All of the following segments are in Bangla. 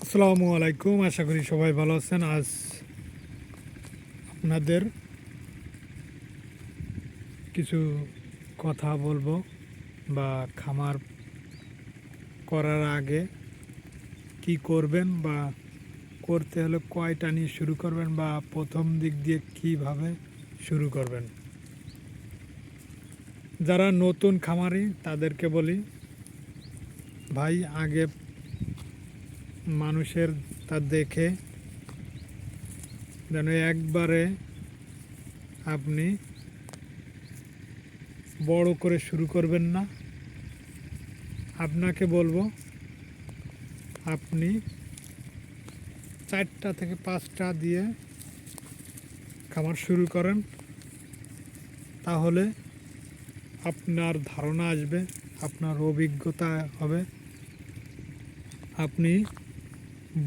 আসসালামু আলাইকুম, আশা করি সবাই ভালো আছেন। আজ আপনাদের কিছু কথা বলবো বা খামার করার আগে কি করবেন বা করতে হলে কয়টা নিয়ে শুরু করবেন বা প্রথম দিক দিয়ে কিভাবে শুরু করবেন। যারা নতুন খামারি তাদেরকে বলি, ভাই আগে মানুষের তা দেখে যেন একবারে আপনি বড় করে শুরু করবেন না। আপনাকে বলবো আপনি 4টা থেকে 5টা দিয়ে খামার শুরু করেন, তাহলে আপনার ধারণা আসবে, আপনার অভিজ্ঞতা হবে। আপনি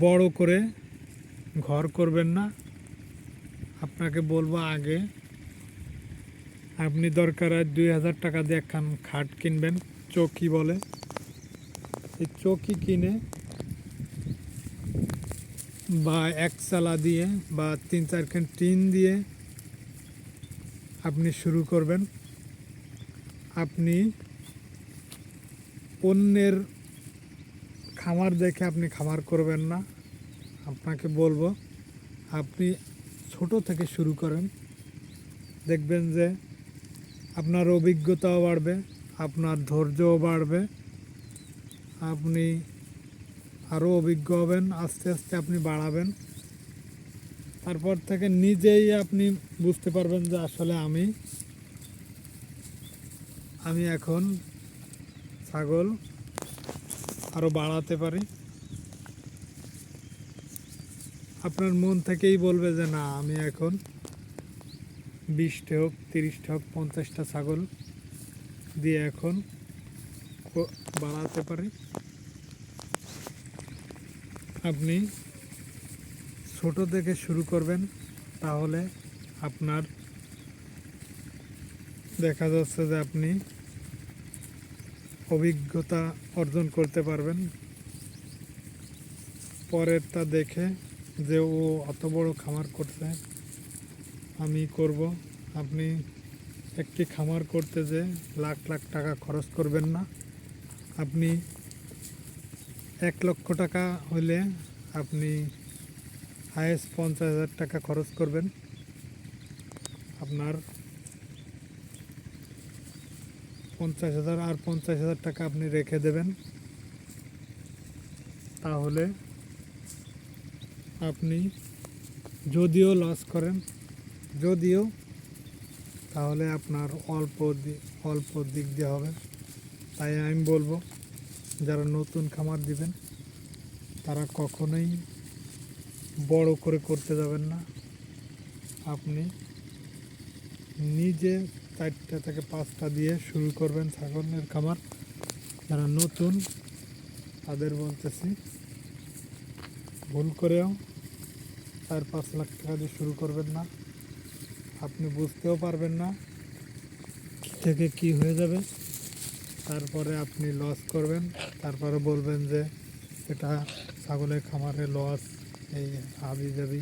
বড় করে ঘর করবেন না। আপনাকে বলবো আগে আপনি দরকার হয় 2000 টাকা দিয়ে একখান খাট কিনবেন, চৌকি বলে। এই চৌকি কিনে বা এক চালা দিয়ে বা 3-4 খান টিন দিয়ে আপনি শুরু করবেন। আপনি অন্যের খামার দেখে আপনি খামার করবেন না। আপনাকে বলবো আপনি ছোট থেকে শুরু করেন, দেখবেন যে আপনার অভিজ্ঞতাও বাড়বে, আপনার ধৈর্যও বাড়বে, আপনি আরও অভিজ্ঞ হবেন। আস্তে আস্তে আপনি বাড়াবেন, তারপর থেকে নিজেই আপনি বুঝতে পারবেন যে আসলে আমি এখন ছাগল আরও বাড়াতে পারি। আপনার মন থেকেই বলবে যে না, আমি এখন 20টা হোক, 30টা হোক, 50টা ছাগল দিয়ে এখন বাড়াতে পারি। আপনি ছোট থেকে শুরু করবেন, তাহলে আপনার দেখা যাচ্ছে যে আপনি অভিজ্ঞতা অর্জন করতে পারবেন। পরেরটা দেখে যে ও অত বড় খামার করছে, আমি করব। আপনি একটি খামার করতে যে লাখ লাখ টাকা খরচ করবেন না। আপনি 1 লক্ষ টাকা হলে আপনি হায়েস্ট 50,000 টাকা খরচ করবেন। আপনার 50,000 আর 50,000 টাকা আপনি রেখে দেবেন, তাহলে আপনি যদিও লস করেন, যদিও, তাহলে আপনার অল্প দিক দিয়ে হবে। তাই আমি বলবো যারা নতুন খামার দিবেন তারা কখনোই বড় করে করতে যাবেন না। আপনি নিজে 4টা থেকে 5টা দিয়ে শুরু করবেন ছাগলের খামার। যারা নতুন তাদের বলতেছি, ভুল করেও 4-5 লাখ টাকা দিয়ে শুরু করবেন না। আপনি বুঝতেও পারবেন না কী থেকে কি হয়ে যাবে, তারপরে আপনি লস করবেন, তারপরে বলবেন যে এটা ছাগলের খামারে লস, এই হাবি যাবি,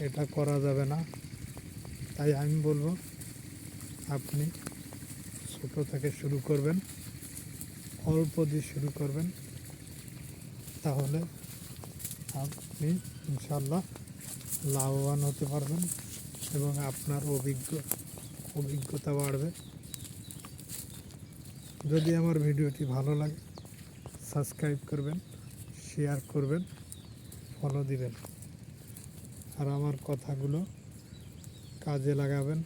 এটা করা যাবে না। তাই আমি বলবো আপনি ছোট থেকে শুরু করবেন, অল্প দিয়ে শুরু করবেন, তাহলে আপনি ইনশাল্লাহ লাভবান হতে পারবেন এবং আপনার অভিজ্ঞতা বাড়বে। যদি আমার ভিডিওটি ভালো লাগে সাবস্ক্রাইব করবেন, শেয়ার করবেন, ফলো দিবেন, আর আমার কথাগুলো কাজে লাগাবেন,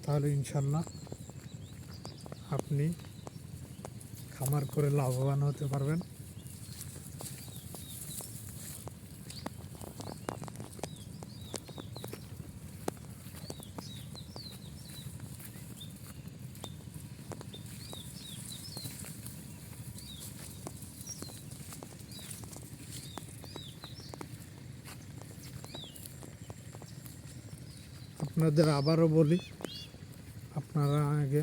তাহলে ইনশাল্লাহ আপনি খামার করে লাভবান হতে পারবেন। আপনাদের আবারও বলি, আপনারা আগে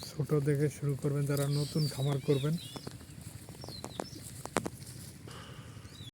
ছোট থেকে শুরু করবেন। যারা নতুন খামার করবেন